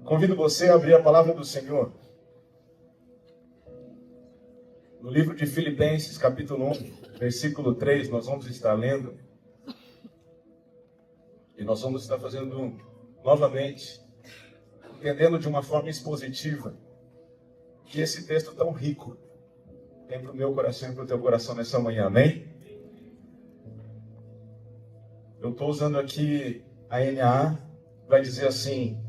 Convido você a abrir a palavra do Senhor no livro de Filipenses, capítulo 1, versículo 3, nós vamos estar lendo. E nós vamos estar fazendo novamente, entendendo de uma forma expositiva, que esse texto tão rico tem para o meu coração e para o teu coração nessa manhã, amém? Eu estou usando aqui a NAA, vai dizer assim: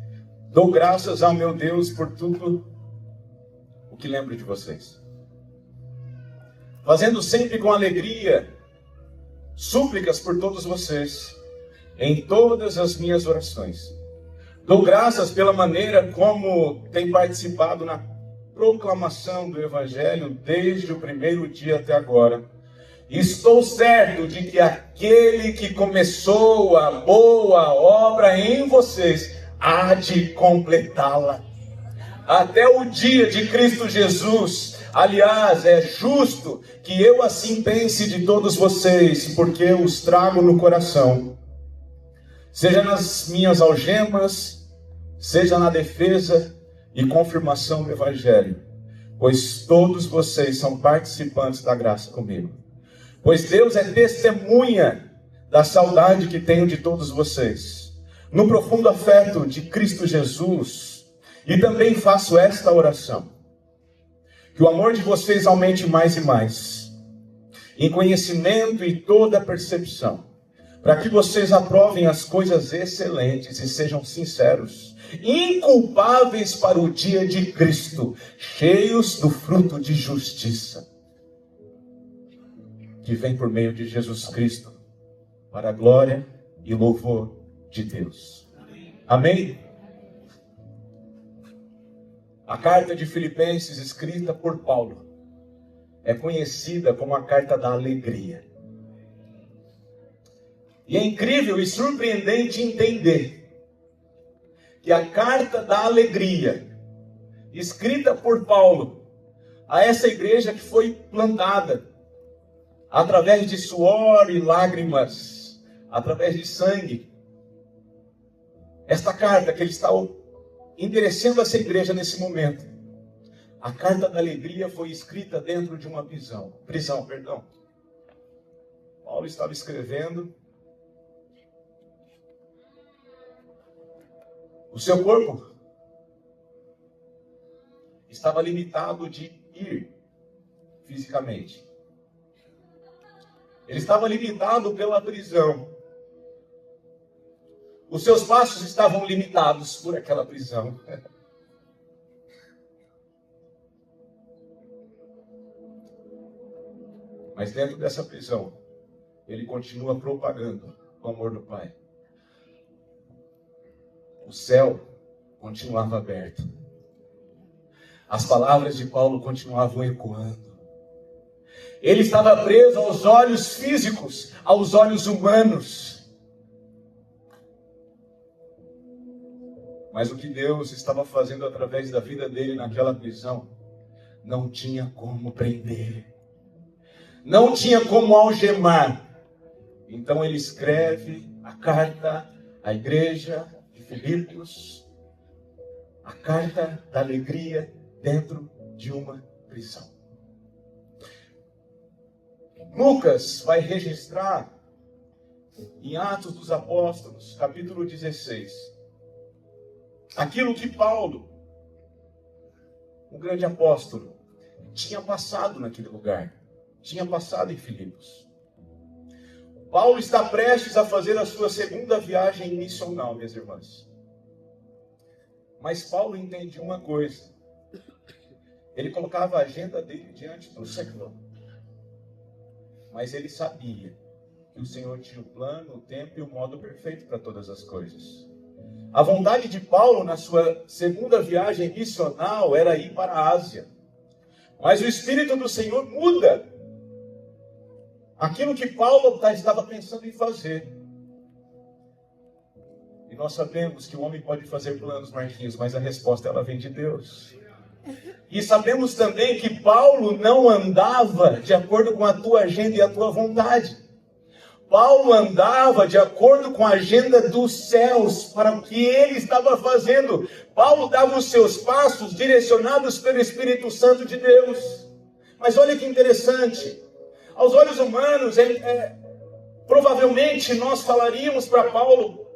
dou graças ao meu Deus por tudo o que lembro de vocês, fazendo sempre com alegria súplicas por todos vocês, em todas as minhas orações. Dou graças pela maneira como tem participado na proclamação do Evangelho desde o primeiro dia até agora. Estou certo de que aquele que começou a boa obra em vocês há de completá-la até o dia de Cristo Jesus. Aliás, é justo que eu assim pense de todos vocês, porque eu os trago no coração, seja nas minhas algemas, seja na defesa e confirmação do Evangelho, pois todos vocês são participantes da graça comigo. Pois Deus é testemunha da saudade que tenho de todos vocês, no profundo afeto de Cristo Jesus, e também faço esta oração: que o amor de vocês aumente mais e mais, em conhecimento e toda percepção, para que vocês aprovem as coisas excelentes e sejam sinceros, inculpáveis para o dia de Cristo, cheios do fruto de justiça, que vem por meio de Jesus Cristo, para a glória e louvor de Deus. Amém? A carta de Filipenses, escrita por Paulo, é conhecida como a carta da alegria. E é incrível e surpreendente entender que a carta da alegria, escrita por Paulo a essa igreja que foi plantada através de suor e lágrimas, através de sangue, esta carta que ele está endereçando a essa igreja nesse momento, a carta da alegria foi escrita dentro de uma prisão. Paulo estava escrevendo. O seu corpo estava limitado de ir fisicamente. Ele estava limitado pela prisão. Os seus passos estavam limitados por aquela prisão. Mas dentro dessa prisão, ele continua propagando o amor do Pai. O céu continuava aberto. As palavras de Paulo continuavam ecoando. Ele estava preso aos olhos físicos, aos olhos humanos. Mas o que Deus estava fazendo através da vida dele naquela prisão, não tinha como prender. Não tinha como algemar. Então ele escreve a carta à igreja de Filipos, a carta da alegria dentro de uma prisão. Lucas vai registrar em Atos dos Apóstolos, capítulo 16, aquilo que Paulo, o grande apóstolo, tinha passado naquele lugar, tinha passado em Filipos. Paulo está prestes a fazer a sua segunda viagem missional, minhas irmãs. Mas Paulo entende uma coisa: ele colocava a agenda dele diante do Senhor. Mas ele sabia que o Senhor tinha o plano, o tempo e o modo perfeito para todas as coisas. A vontade de Paulo na sua segunda viagem missional era ir para a Ásia. Mas o Espírito do Senhor muda aquilo que Paulo estava pensando em fazer. E nós sabemos que o homem pode fazer planos, Marquinhos, mas a resposta ela vem de Deus. E sabemos também que Paulo não andava de acordo com a tua agenda e a tua vontade. Paulo andava de acordo com a agenda dos céus para o que ele estava fazendo. Paulo dava os seus passos direcionados pelo Espírito Santo de Deus. Mas olha que interessante. Aos olhos humanos, provavelmente nós falaríamos para Paulo: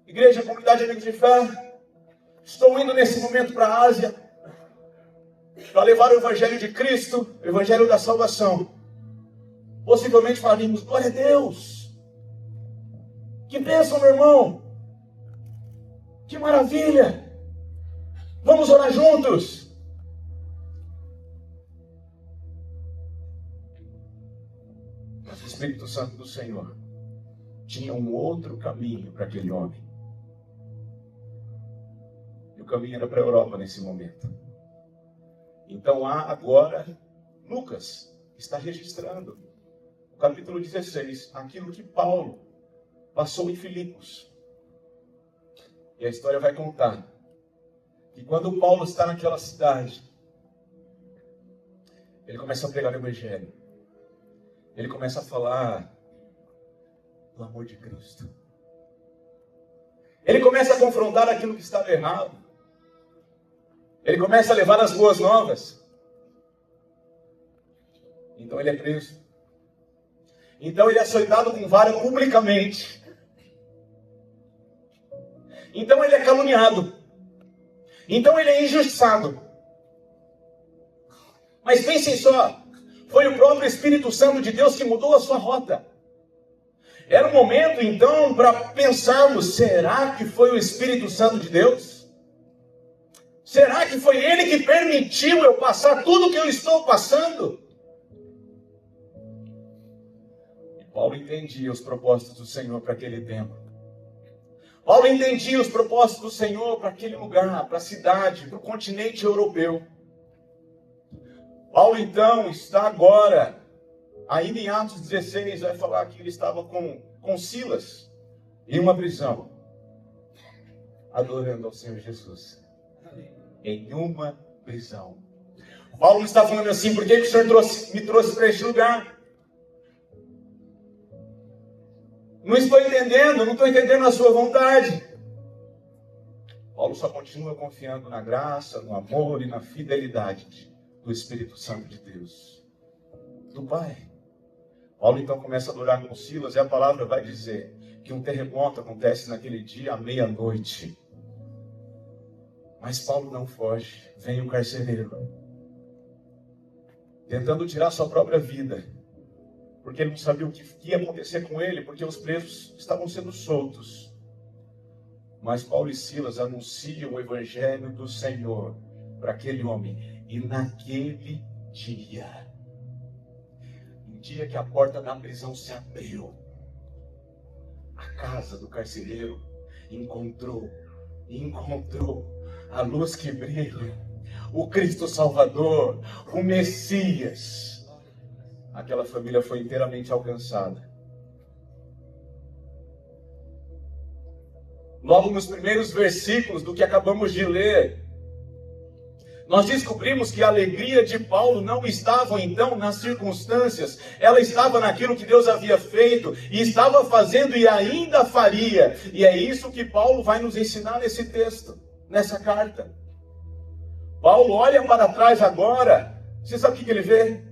Igreja, Comunidade Amigos de Fé, estou indo nesse momento para a Ásia para levar o Evangelho de Cristo, o Evangelho da salvação. Possivelmente falaríamos: glória a Deus, que bênção, meu irmão, que maravilha, vamos orar juntos. Mas o Espírito Santo do Senhor tinha um outro caminho para aquele homem. E o caminho era para a Europa nesse momento. Então há agora, Lucas está registrando, no capítulo 16, aquilo que Paulo passou em Filipos. E a história vai contar que quando Paulo está naquela cidade, ele começa a pregar o Evangelho. Ele começa a falar do amor de Cristo. Ele começa a confrontar aquilo que estava errado. Ele começa a levar as boas novas. Então ele é preso. Então ele é açoitado com vara publicamente. Então ele é caluniado. Então ele é injustiçado. Mas pensem só, foi o próprio Espírito Santo de Deus que mudou a sua rota. Era um momento então para pensarmos: será que foi o Espírito Santo de Deus? Será que foi Ele que permitiu eu passar tudo o que eu estou passando? E Paulo entendia os propósitos do Senhor para aquele tempo. Paulo entendia os propósitos do Senhor para aquele lugar, para a cidade, para o continente europeu. Paulo então está agora, ainda em Atos 16, vai falar que ele estava com Silas em uma prisão, adorando ao Senhor Jesus. Em uma prisão. Paulo está falando assim: por que o Senhor me trouxe para este lugar? Não estou entendendo, não estou entendendo a sua vontade. Paulo só continua confiando na graça, no amor e na fidelidade do Espírito Santo de Deus, do Pai. Paulo então começa a adorar com Silas, e a palavra vai dizer que um terremoto acontece naquele dia à meia-noite. Mas Paulo não foge. Vem o carcereiro, tentando tirar sua própria vida, porque ele não sabia o que ia acontecer com ele, porque os presos estavam sendo soltos. Mas Paulo e Silas anunciam o Evangelho do Senhor para aquele homem. E naquele dia, no dia que a porta da prisão se abriu, a casa do carcereiro encontrou a luz que brilha, o Cristo Salvador, o Messias. Aquela família foi inteiramente alcançada. Logo nos primeiros versículos do que acabamos de ler, nós descobrimos que a alegria de Paulo não estava então nas circunstâncias, ela estava naquilo que Deus havia feito, e estava fazendo e ainda faria. E é isso que Paulo vai nos ensinar nesse texto, nessa carta. Paulo olha para trás agora, você sabe o que ele vê?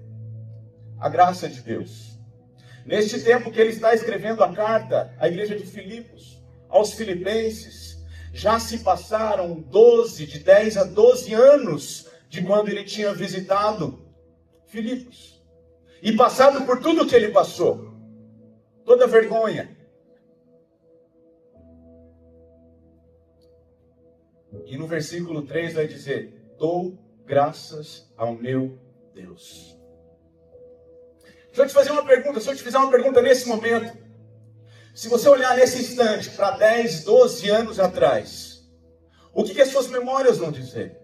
A graça de Deus. Neste tempo que ele está escrevendo a carta à igreja de Filipos, aos filipenses, já se passaram de 10 a 12 anos de quando ele tinha visitado Filipos. E passado por tudo que ele passou. Toda vergonha. E no versículo 3 vai dizer: dou graças ao meu Deus. Deixa eu te fazer uma pergunta. Se eu te fizer uma pergunta nesse momento, se você olhar nesse instante para 10, 12 anos atrás, o que as suas memórias vão dizer?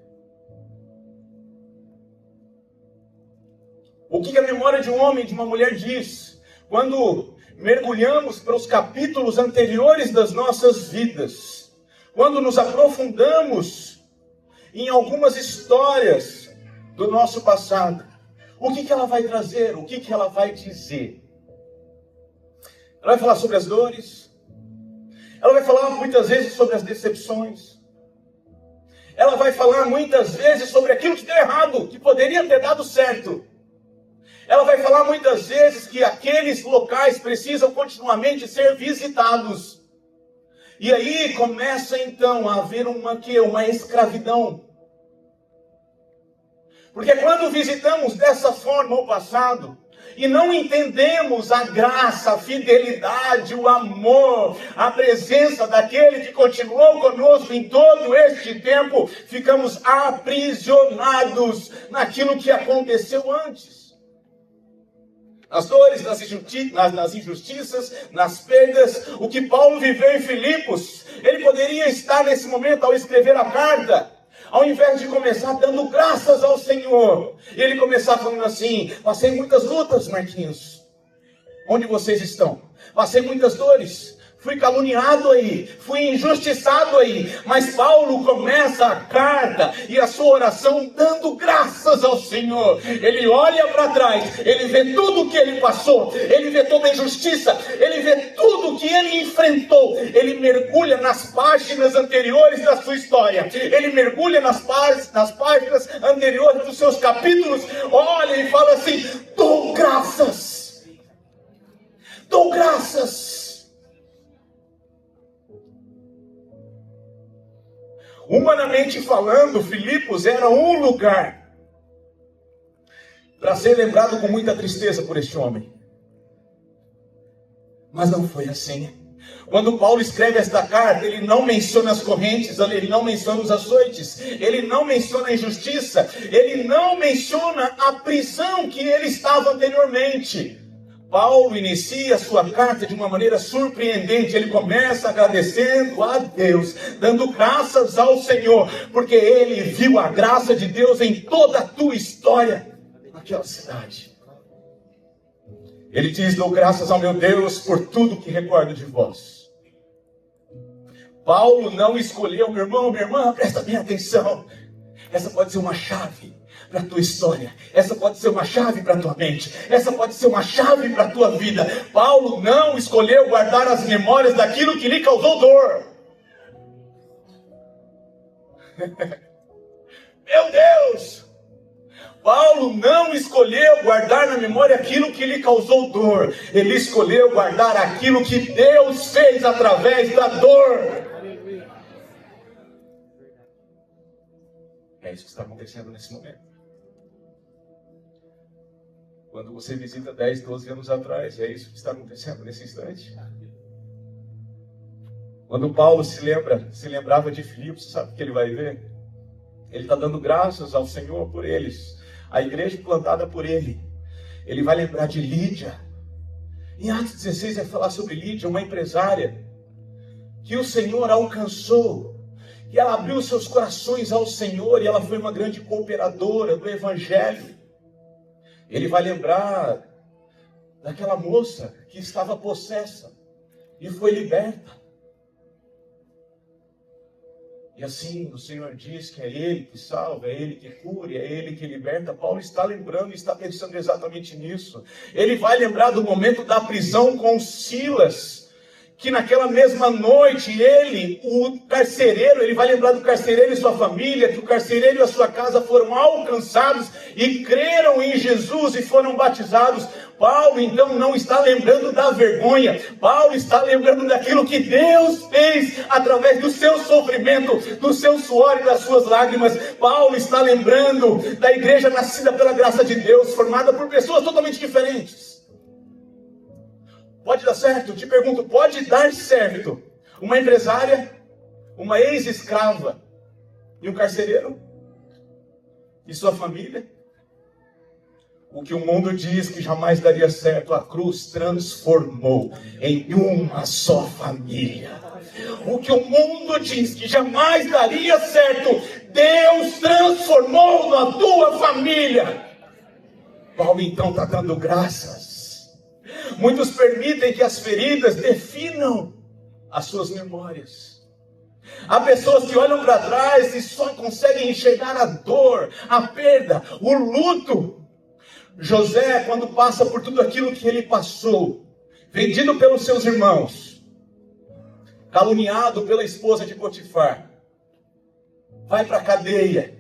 O que a memória de um homem, de uma mulher diz? Quando mergulhamos para os capítulos anteriores das nossas vidas, quando nos aprofundamos em algumas histórias do nosso passado, o que ela vai trazer? O que ela vai dizer? Ela vai falar sobre as dores. Ela vai falar muitas vezes sobre as decepções. Ela vai falar muitas vezes sobre aquilo que deu errado, que poderia ter dado certo. Ela vai falar muitas vezes que aqueles locais precisam continuamente ser visitados. E aí começa então a haver uma escravidão. Porque quando visitamos dessa forma o passado, e não entendemos a graça, a fidelidade, o amor, a presença daquele que continuou conosco em todo este tempo, ficamos aprisionados naquilo que aconteceu antes. Nas dores, nas injustiças, nas perdas, o que Paulo viveu em Filipos, ele poderia estar nesse momento ao escrever a carta, ao invés de começar dando graças ao Senhor, ele começar falando assim: passei muitas lutas, Marquinhos. Onde vocês estão? Passei muitas dores. Fui caluniado aí, fui injustiçado aí. Mas Paulo começa a carta e a sua oração dando graças ao Senhor. Ele olha para trás, ele vê tudo o que ele passou, ele vê toda a injustiça, ele vê tudo o que ele enfrentou. Ele mergulha nas páginas anteriores da sua história, ele mergulha nas páginas anteriores dos seus capítulos, olha e fala assim: dou graças, dou graças. Humanamente falando, Filipos era um lugar para ser lembrado com muita tristeza por este homem. Mas não foi assim. Quando Paulo escreve esta carta, ele não menciona as correntes, ele não menciona os açoites, ele não menciona a injustiça, ele não menciona a prisão que ele estava anteriormente. Paulo inicia a sua carta de uma maneira surpreendente. Ele começa agradecendo a Deus, dando graças ao Senhor, porque ele viu a graça de Deus em toda a tua história naquela cidade. Ele diz: dou graças ao meu Deus por tudo que recordo de vós. Paulo não escolheu, meu irmão, minha irmã, presta bem atenção. Essa pode ser uma chave para a tua história. Essa pode ser uma chave para a tua mente. Essa pode ser uma chave para a tua vida. Paulo não escolheu guardar as memórias daquilo que lhe causou dor. Meu Deus! Paulo não escolheu guardar na memória aquilo que lhe causou dor. Ele escolheu guardar aquilo que Deus fez através da dor. É isso que está acontecendo nesse momento. Quando você visita 10, 12 anos atrás, é isso que está acontecendo nesse instante. Quando Paulo se lembrava de Filipos, sabe o que ele vai ver? Ele está dando graças ao Senhor por eles. A igreja plantada por ele. Ele vai lembrar de Lídia. Em Atos 16 vai falar sobre Lídia, uma empresária que o Senhor alcançou. E ela abriu seus corações ao Senhor e ela foi uma grande cooperadora do Evangelho. Ele vai lembrar daquela moça que estava possessa e foi liberta. E assim o Senhor diz que é Ele que salva, é Ele que cura, é Ele que liberta. Paulo está lembrando e está pensando exatamente nisso. Ele vai lembrar do momento da prisão com Silas, que naquela mesma noite ele, o carcereiro, ele vai lembrar do carcereiro e sua família, que o carcereiro e a sua casa foram alcançados e creram em Jesus e foram batizados. Paulo então não está lembrando da vergonha, Paulo está lembrando daquilo que Deus fez através do seu sofrimento, do seu suor e das suas lágrimas. Paulo está lembrando da igreja nascida pela graça de Deus, formada por pessoas totalmente diferentes. Pode dar certo? Te pergunto, pode dar certo uma empresária, uma ex-escrava e um carcereiro? E sua família? O que o mundo diz que jamais daria certo, a cruz transformou em uma só família. O que o mundo diz que jamais daria certo, Deus transformou na tua família. Paulo então está dando graças. Muitos permitem que as feridas definam as suas memórias. Há pessoas que olham para trás e só conseguem enxergar a dor, a perda, o luto. José, quando passa por tudo aquilo que ele passou, vendido pelos seus irmãos, caluniado pela esposa de Potifar, vai para a cadeia.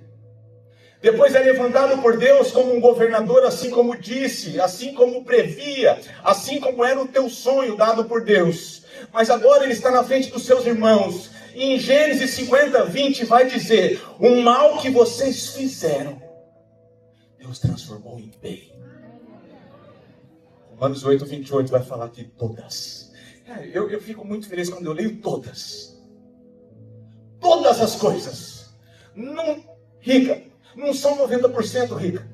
Depois é levantado por Deus como um governador, assim como disse, assim como previa, assim como era o teu sonho dado por Deus. Mas agora ele está na frente dos seus irmãos. E em Gênesis 50:20 vai dizer: o mal que vocês fizeram, Deus transformou em bem. Romanos 8:28 vai falar que todas. Eu fico muito feliz quando eu leio todas. Todas as coisas. Não, rica, não são 90% rica.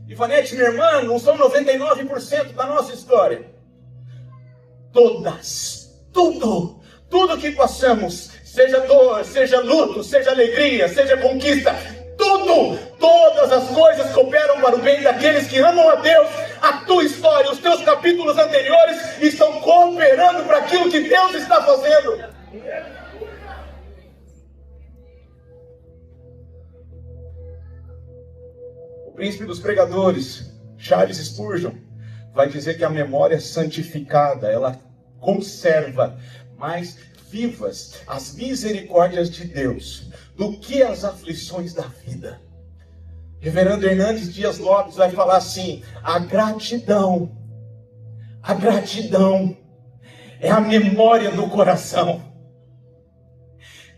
Ivanete, minha irmã, não são 99% da nossa história. Todas, tudo que passamos, seja dor, seja luto, seja alegria, seja conquista, todas as coisas cooperam para o bem daqueles que amam a Deus. A tua história, os teus capítulos anteriores estão cooperando para aquilo que Deus está fazendo. O príncipe dos pregadores, Charles Spurgeon, vai dizer que a memória santificada, ela conserva mais vivas as misericórdias de Deus do que as aflições da vida. Reverendo Hernandes Dias Lopes vai falar assim: a gratidão é a memória do coração.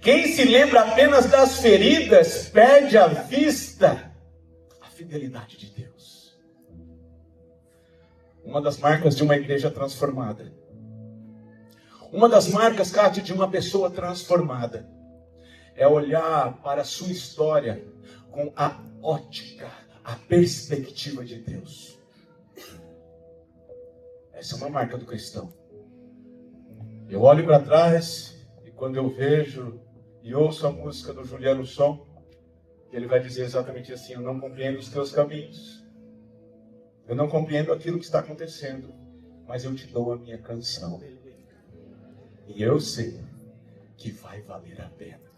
Quem se lembra apenas das feridas perde a vista a fidelidade de Deus. Uma das marcas de uma igreja transformada, uma das marcas, Cátia, de uma pessoa transformada, é olhar para a sua história com a ótica, a perspectiva de Deus. Essa é uma marca do cristão. Eu olho para trás e quando eu vejo e ouço a música do Juliano Som, ele vai dizer exatamente assim: eu não compreendo os teus caminhos, eu não compreendo aquilo que está acontecendo, mas eu te dou a minha canção. E eu sei que vai valer a pena.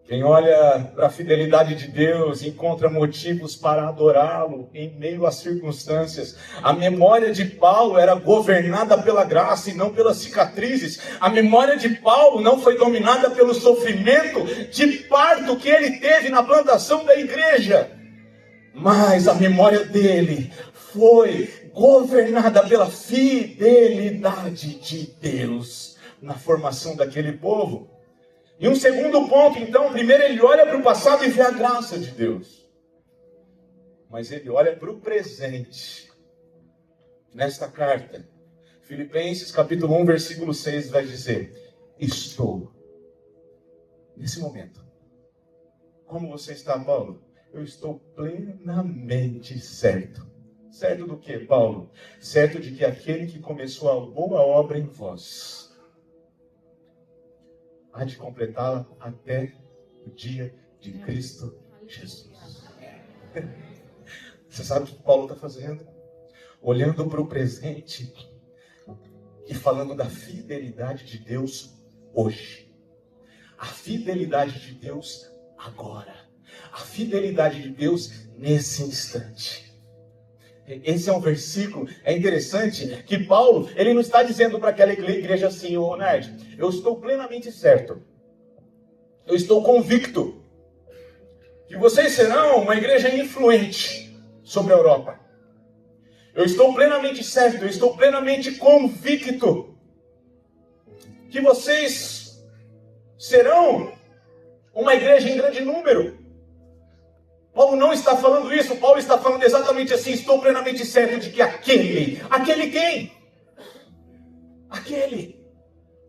Quem olha para a fidelidade de Deus encontra motivos para adorá-lo em meio às circunstâncias. A memória de Paulo era governada pela graça e não pelas cicatrizes. A memória de Paulo não foi dominada pelo sofrimento de parto que ele teve na plantação da igreja. Mas a memória dele foi governada pela fidelidade de Deus na formação daquele povo. E um segundo ponto, então, primeiro ele olha para o passado e vê a graça de Deus. Mas ele olha para o presente. Nesta carta, Filipenses capítulo 1, versículo 6 vai dizer: estou, nesse momento. Como você está, Paulo? Eu estou plenamente certo. Certo do que, Paulo? Certo de que aquele que começou a boa obra em vós há de completá-la até o dia de Cristo Jesus. Você sabe o que Paulo está fazendo? Olhando para o presente e falando da fidelidade de Deus hoje. A fidelidade de Deus agora. A fidelidade de Deus nesse instante. Esse é um versículo, é interessante, que Paulo, ele não está dizendo para aquela igreja assim: ô Nerd, eu estou plenamente certo, eu estou convicto, que vocês serão uma igreja influente sobre a Europa. Eu estou plenamente certo, eu estou plenamente convicto, que vocês serão uma igreja em grande número. Paulo não está falando isso, Paulo está falando exatamente assim: estou plenamente certo de que aquele quem? Aquele,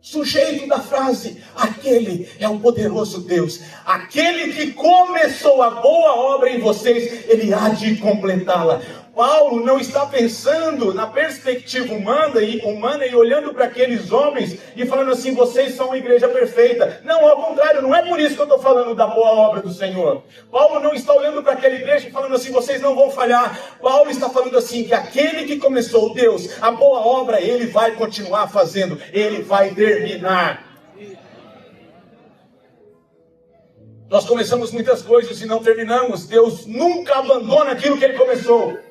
sujeito da frase, aquele é o poderoso Deus, aquele que começou a boa obra em vocês, ele há de completá-la. Paulo não está pensando na perspectiva humana e olhando para aqueles homens e falando assim: vocês são uma igreja perfeita. Não, ao contrário, não é por isso que eu estou falando da boa obra do Senhor. Paulo não está olhando para aquela igreja e falando assim: vocês não vão falhar. Paulo está falando assim, que aquele que começou, Deus, a boa obra, ele vai continuar fazendo, ele vai terminar. Nós começamos muitas coisas e não terminamos. Deus nunca abandona aquilo que ele começou.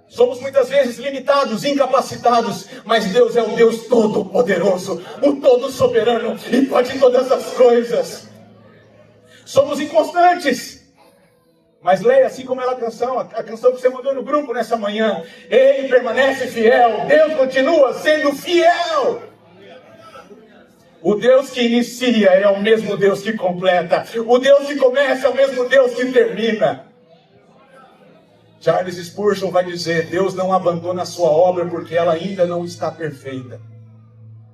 Somos muitas vezes limitados, incapacitados, mas Deus é o Deus todo-poderoso, o todo-soberano e pode todas as coisas. Somos inconstantes, mas leia assim como ela a canção que você mandou no grupo nessa manhã. Ele permanece fiel, Deus continua sendo fiel. O Deus que inicia é o mesmo Deus que completa. O Deus que começa é o mesmo Deus que termina. Charles Spurgeon vai dizer: Deus não abandona a sua obra porque ela ainda não está perfeita.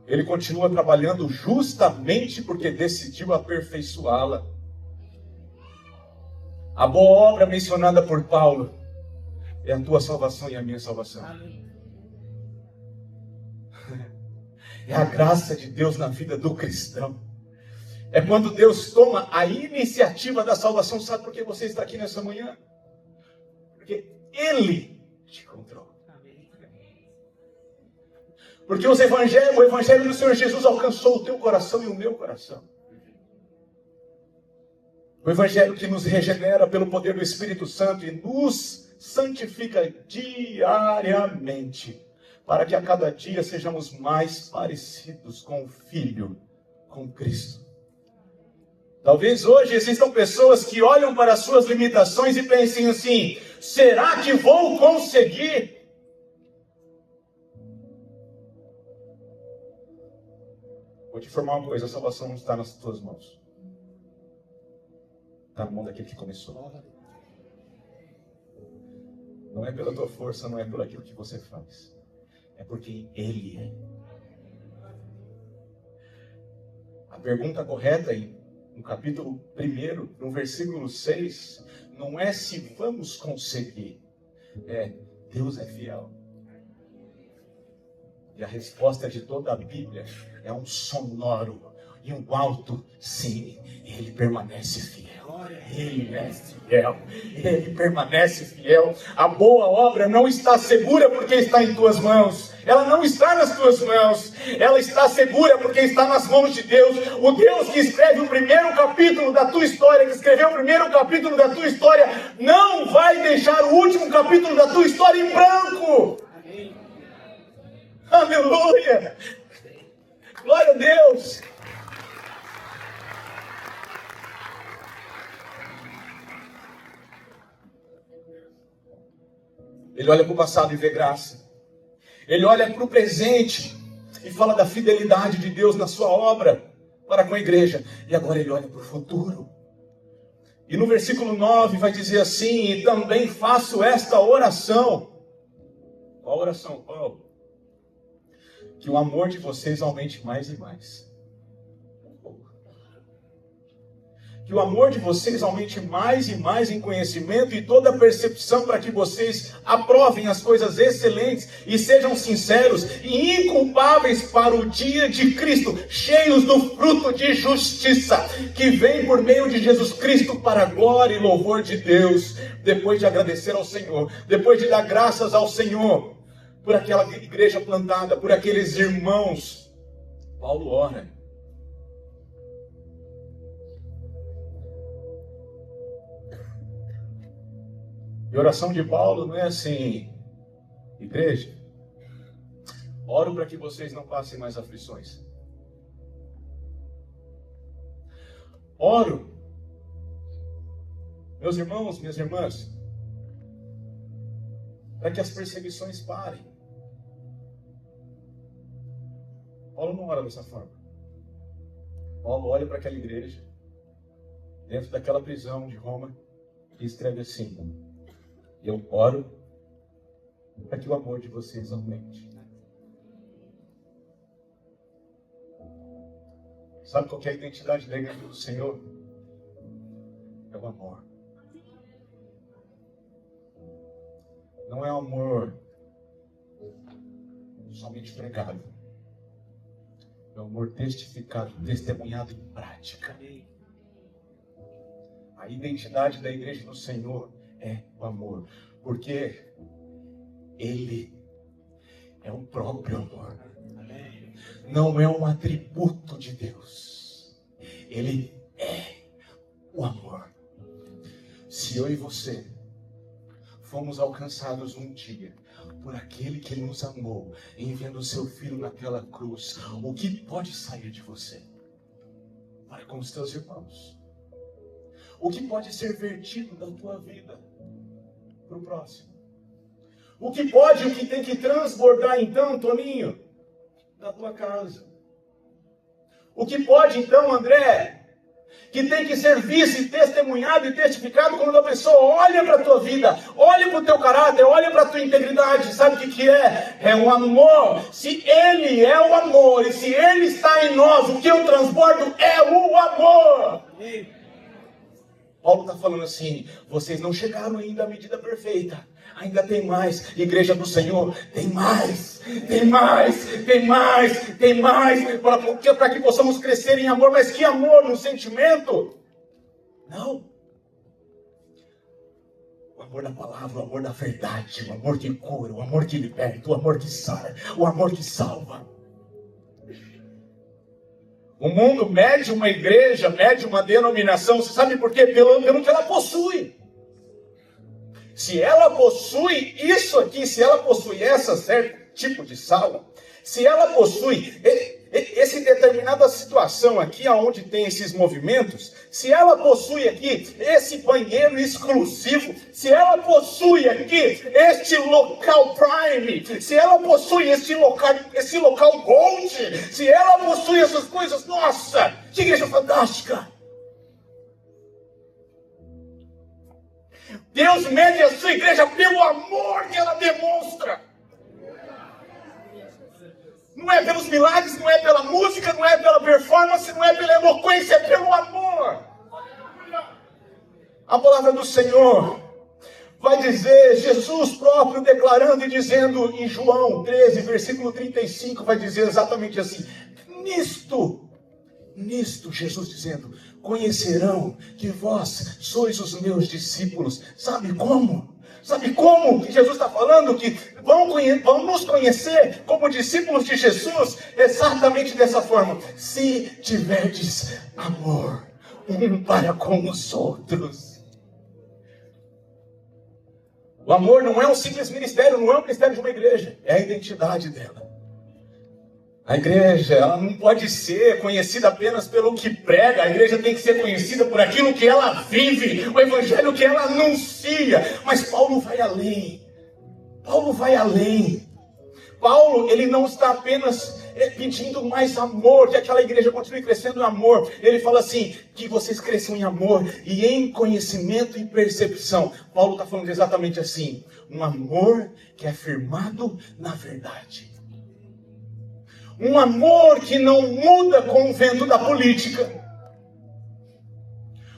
Ele continua trabalhando justamente porque decidiu aperfeiçoá-la. A boa obra mencionada por Paulo é a tua salvação e a minha salvação. É a graça de Deus na vida do cristão. É quando Deus toma a iniciativa da salvação. Sabe por que você está aqui nessa manhã? Porque Ele te encontrou. Porque o Evangelho do Senhor Jesus alcançou o teu coração e o meu coração. O Evangelho que nos regenera pelo poder do Espírito Santo e nos santifica diariamente, para que a cada dia sejamos mais parecidos com o Filho, com Cristo. Talvez hoje existam pessoas que olham para as suas limitações e pensem assim: será que vou conseguir? Vou te informar uma coisa: a salvação não está nas tuas mãos. Está na mão daquele que começou. Não é pela tua força, não é por aquilo que você faz. É porque Ele é. A pergunta correta no capítulo 1, no versículo 6, não é se vamos conseguir. É, Deus é fiel. E a resposta de toda a Bíblia é um sonoro e um alto sim. Ele permanece fiel. Ele é fiel. Ele permanece fiel. A boa obra não está segura porque está em tuas mãos. Ela não está nas tuas mãos. Ela está segura porque está nas mãos de Deus. O Deus que escreve o primeiro capítulo da tua história, que escreveu o primeiro capítulo da tua história, não vai deixar o último capítulo da tua história em branco. Amém. Aleluia! Glória a Deus! Ele olha para o passado e vê graça. Ele olha para o presente e fala da fidelidade de Deus na sua obra para com a igreja. E agora ele olha para o futuro. E no versículo 9 vai dizer assim: e também faço esta oração. Qual oração? Qual? Que o amor de vocês aumente mais e mais. Que o amor de vocês aumente mais e mais em conhecimento e toda a percepção, para que vocês aprovem as coisas excelentes e sejam sinceros e inculpáveis para o dia de Cristo, cheios do fruto de justiça, que vem por meio de Jesus Cristo para a glória e louvor de Deus. Depois de agradecer ao Senhor, depois de dar graças ao Senhor, por aquela igreja plantada, por aqueles irmãos, Paulo ora. E a oração de Paulo não é assim: igreja, oro para que vocês não passem mais aflições. Oro, meus irmãos, minhas irmãs, para que as perseguições parem. Paulo não ora dessa forma. Paulo olha para aquela igreja, dentro daquela prisão de Roma, e escreve assim: eu oro para que o amor de vocês aumente. Sabe qual que é a identidade da igreja do Senhor? É o amor. Não é o amor somente pregado. É o amor testificado, testemunhado em prática. A identidade da igreja do Senhor é o amor, porque Ele é o próprio amor. Não é um atributo de Deus. Ele é o amor. Se eu e você fomos alcançados um dia por aquele que nos amou, enviando o seu Filho naquela cruz, o que pode sair de você para com os teus irmãos? O que pode ser vertido da tua vida para o próximo? O que tem que transbordar então, Toninho, da tua casa? O que pode então, André, que tem que ser visto e testemunhado e testificado quando a pessoa olha para a tua vida, olha para o teu caráter, olha para a tua integridade? Sabe o que é? É o amor. Se Ele é o amor e se Ele está em nós, o que eu transbordo é o amor. Paulo está falando assim: vocês não chegaram ainda à medida perfeita. Ainda tem mais, igreja do Senhor, tem mais, para que possamos crescer em amor. Mas que amor? No sentimento? Não. O amor da palavra, o amor da verdade, o amor que cura, o amor que liberta, o amor que sara, o amor que salva. O mundo mede uma igreja, mede uma denominação, você sabe por quê? Pelo que ela possui. Se ela possui isso aqui, se ela possui esse certo tipo de sala, se ela possui essa determinada situação aqui, onde tem esses movimentos, se ela possui aqui esse banheiro exclusivo, se ela possui aqui este local prime, se ela possui esse local gold, se ela possui essas coisas, nossa, que igreja fantástica! Deus mede a sua igreja pelo amor que ela demonstra. Não é pelos milagres, não é pela música, não é pela performance, não é pela eloquência, é pelo amor. A palavra do Senhor vai dizer, Jesus próprio declarando e dizendo em João 13, versículo 35, vai dizer exatamente assim: Nisto, Jesus dizendo, conhecerão que vós sois os meus discípulos. Sabe como? Sabe como que Jesus está falando? Que vão nos conhecer como discípulos de Jesus exatamente dessa forma. Se tiverdes amor um para com os outros. O amor não é um simples ministério, não é um ministério de uma igreja. É a identidade dela. A igreja, ela não pode ser conhecida apenas pelo que prega. A igreja tem que ser conhecida por aquilo que ela vive, o evangelho que ela anuncia. Mas Paulo vai além. Paulo, ele não está apenas pedindo mais amor, que aquela igreja continue crescendo em amor. Ele fala assim, que vocês cresçam em amor e em conhecimento e percepção. Paulo está falando exatamente assim, um amor que é firmado na verdade. Um amor que não muda com o vento da política.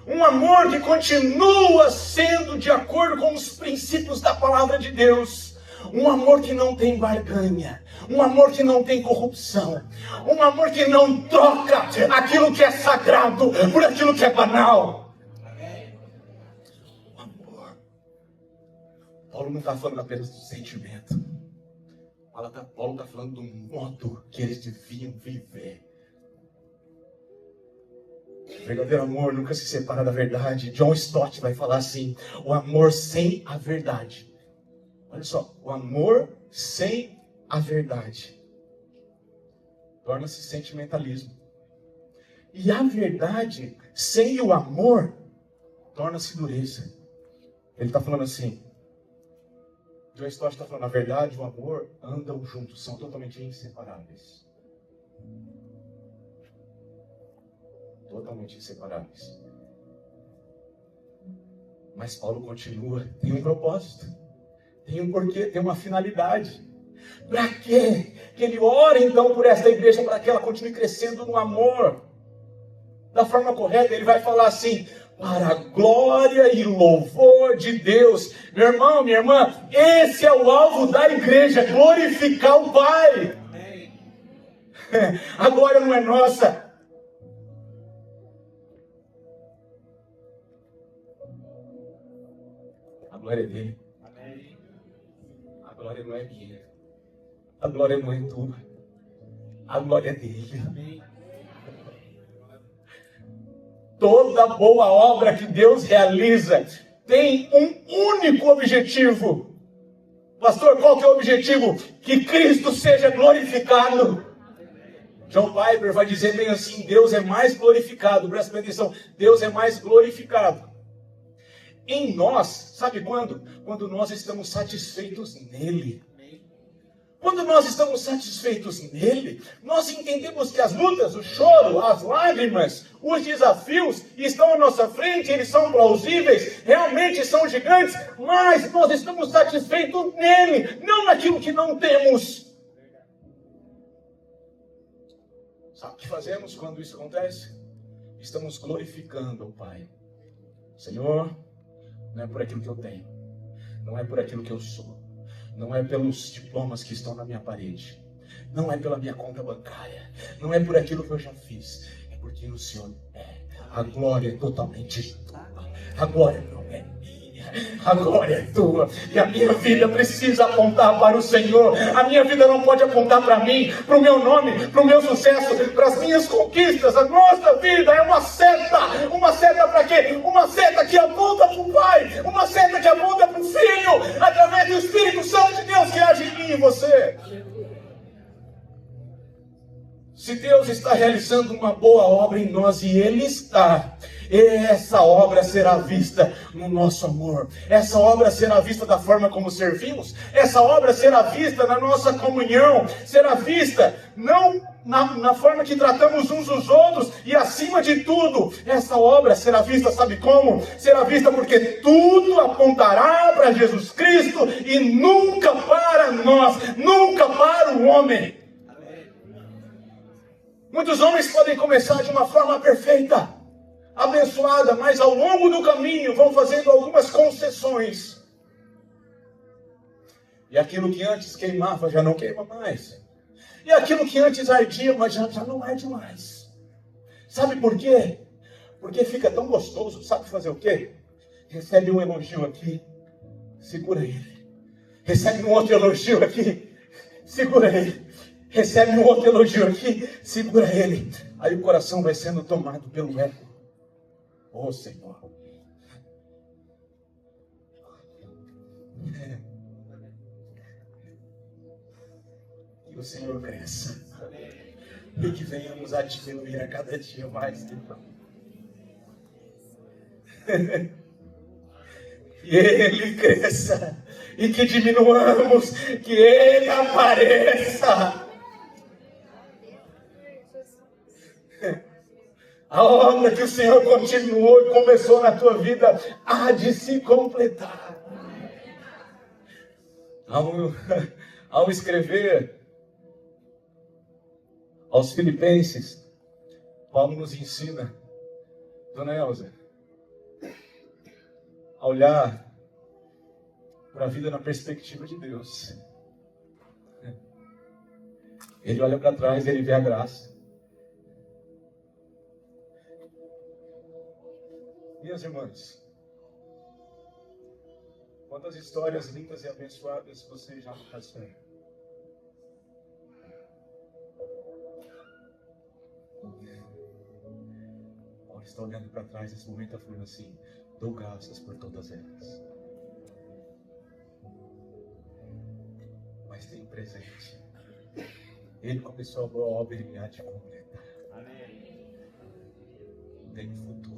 Um amor que continua sendo de acordo com os princípios da palavra de Deus. Um amor que não tem barganha. Um amor que não tem corrupção. Um amor que não troca aquilo que é sagrado por aquilo que é banal. O amor. Paulo não está falando apenas do sentimento. Paulo está falando do modo que eles deviam viver. O verdadeiro amor nunca se separa da verdade. John Stott vai falar assim, o amor sem a verdade. Olha só, o amor sem a verdade torna-se sentimentalismo. E a verdade sem o amor torna-se dureza. Ele está falando assim, John Stott está falando, a verdade e o amor andam juntos, são totalmente inseparáveis. Totalmente inseparáveis. Mas Paulo continua, tem um propósito, tem um porquê, tem uma finalidade. Para quê? Que ele ora então por essa igreja, para que ela continue crescendo no amor. Da forma correta, ele vai falar assim, para a glória e louvor de Deus. Meu irmão, minha irmã, esse é o alvo da igreja, glorificar o Pai. A glória não é nossa. A glória é dele. A glória não é minha. A glória não é tua. A glória é dele. Toda boa obra que Deus realiza tem um único objetivo: Pastor, qual que é o objetivo? Que Cristo seja glorificado. John Piper vai dizer bem assim: Deus é mais glorificado, presta bem atenção, Deus é mais glorificado em nós, sabe quando? Quando nós estamos satisfeitos nele. Quando nós estamos satisfeitos nele, nós entendemos que as lutas, o choro, as lágrimas, os desafios estão à nossa frente, eles são plausíveis, realmente são gigantes, mas nós estamos satisfeitos nele, não naquilo que não temos. Sabe o que fazemos quando isso acontece? Estamos glorificando o Pai. Senhor, não é por aquilo que eu tenho, não é por aquilo que eu sou, não é pelos diplomas que estão na minha parede, não é pela minha conta bancária, não é por aquilo que eu já fiz, é porque o Senhor é. A glória é totalmente tua, a glória não é minha, a glória é tua, e a minha vida precisa apontar para o Senhor. A minha vida não pode apontar para mim, para o meu nome, para o meu sucesso, para as minhas conquistas. A nossa vida é uma seta para quê? Uma seta que aponta para o Pai, uma seta que aponta para o Filho, através do Espírito Santo de Deus que age em mim e em você. Se Deus está realizando uma boa obra em nós, e Ele está, essa obra será vista no nosso amor, essa obra será vista da forma como servimos, essa obra será vista na nossa comunhão, será vista não na forma que tratamos uns os outros, e acima de tudo, essa obra será vista, sabe como? Será vista porque tudo apontará para Jesus Cristo e nunca para nós, nunca para o homem. Muitos homens podem começar de uma forma perfeita, abençoada, mas ao longo do caminho vão fazendo algumas concessões. E aquilo que antes queimava já não queima mais. E aquilo que antes ardia, mas já não arde mais. Sabe por quê? Porque fica tão gostoso, sabe fazer o quê? Recebe um elogio aqui, segura ele. Recebe um outro elogio aqui, segura ele. Recebe um outro elogio aqui, segura ele. Aí o coração vai sendo tomado pelo eco. Oh, Senhor. Que o Senhor cresça. E que venhamos a diminuir a cada dia mais. Que Ele cresça. E que diminuamos. Que Ele apareça. A obra que o Senhor continuou e começou na tua vida há de se completar. Ao escrever aos Filipenses, Paulo nos ensina, Dona Elza, a olhar para a vida na perspectiva de Deus. Ele olha para trás, ele vê a graça. Minhas irmãs, quantas histórias lindas e abençoadas você já passou? Paulo está olhando para trás nesse momento, está falando assim: dou graças por todas elas. Mas tem presente. Ele começou a boa obra e ele há de completar. Tem futuro.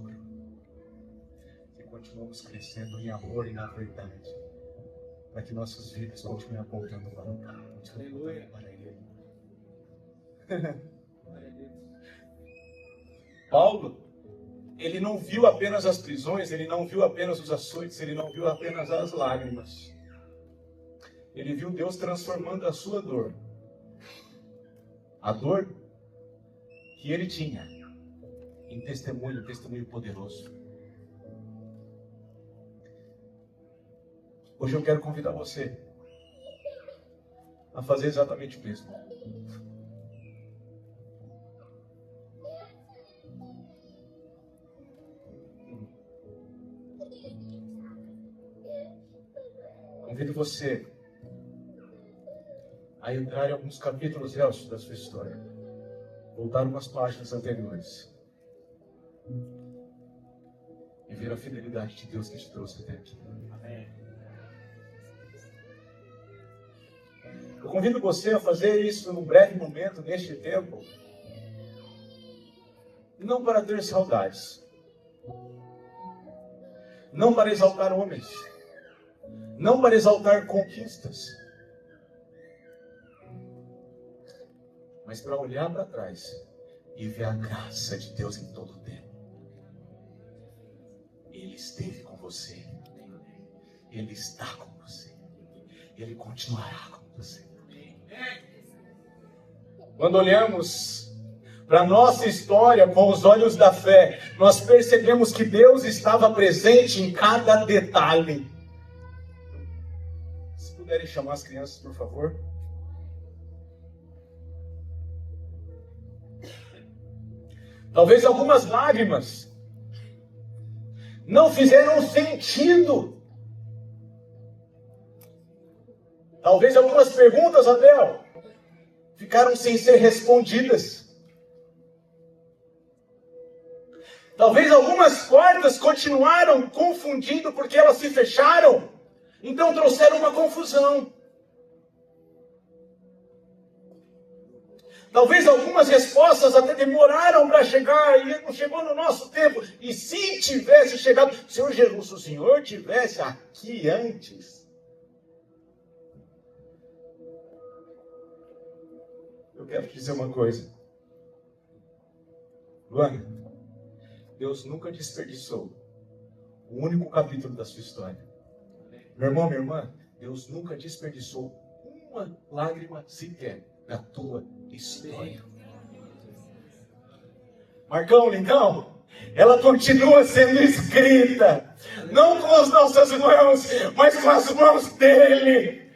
Continuamos crescendo em amor e na verdade, para que nossas vidas continuem apontando para o Pai, continuem apontando para Ele. Paulo, ele não viu apenas as prisões, ele não viu apenas os açoites, ele não viu apenas as lágrimas. Ele viu Deus transformando a sua dor, a dor que ele tinha, em testemunho, testemunho poderoso. Hoje eu quero convidar você a fazer exatamente o mesmo. Convido você a entrar em alguns capítulos da sua história. Voltar umas páginas anteriores. E ver a fidelidade de Deus que te trouxe até aqui. Amém. Eu convido você a fazer isso num breve momento, neste tempo. Não para ter saudades. Não para exaltar homens. Não para exaltar conquistas. Mas para olhar para trás e ver a graça de Deus em todo o tempo. Ele esteve com você. Ele está com você. Ele continuará com você. Quando olhamos para a nossa história com os olhos da fé, nós percebemos que Deus estava presente em cada detalhe. Se puderem chamar as crianças, por favor. Talvez algumas lágrimas não fizeram sentido. Talvez algumas perguntas, Abel, ficaram sem ser respondidas. Talvez algumas portas continuaram confundindo porque elas se fecharam. Então trouxeram uma confusão. Talvez algumas respostas até demoraram para chegar e não chegou no nosso tempo. E se tivesse chegado, se o Senhor tivesse aqui antes, eu quero te dizer uma coisa. Luana, Deus nunca desperdiçou o único capítulo da sua história. Meu irmão, minha irmã, Deus nunca desperdiçou uma lágrima sequer da tua história. Marcão, Lindão, ela continua sendo escrita, não com as nossas mãos, mas com as mãos dele.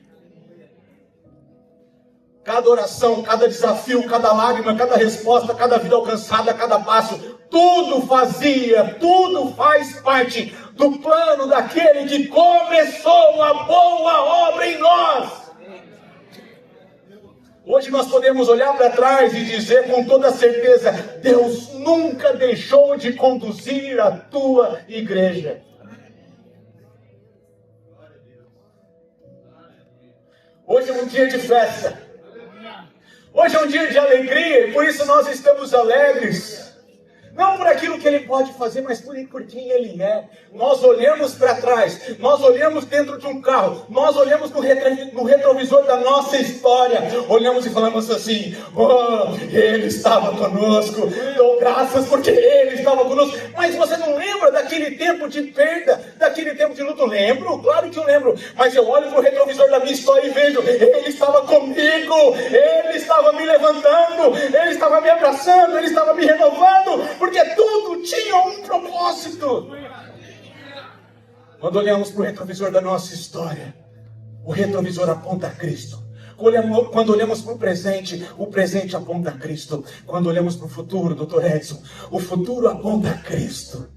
Cada oração, cada desafio, cada lágrima, cada resposta, cada vida alcançada, cada passo, tudo faz parte do plano daquele que começou a boa obra em nós. Hoje nós podemos olhar para trás e dizer com toda certeza, Deus nunca deixou de conduzir a tua igreja. Hoje é um dia de festa. Hoje é um dia de alegria e por isso nós estamos alegres. Não por aquilo que Ele pode fazer, mas por quem Ele é. Nós olhamos para trás, nós olhamos dentro de um carro, nós olhamos no retrovisor da nossa história, olhamos e falamos assim, oh, Ele estava conosco, dou graças porque Ele estava conosco. Mas você não lembra daquele tempo de perda, daquele tempo de luto? Lembro, claro que eu lembro, mas eu olho para o retrovisor da minha história e vejo, Ele estava comigo, Ele estava me levantando, Ele estava me abraçando, Ele estava me renovando, porque tudo tinha um propósito. Quando olhamos para o retrovisor da nossa história, o retrovisor aponta a Cristo. Quando olhamos para o presente aponta a Cristo. Quando olhamos para o futuro, Dr. Edson, o futuro aponta a Cristo.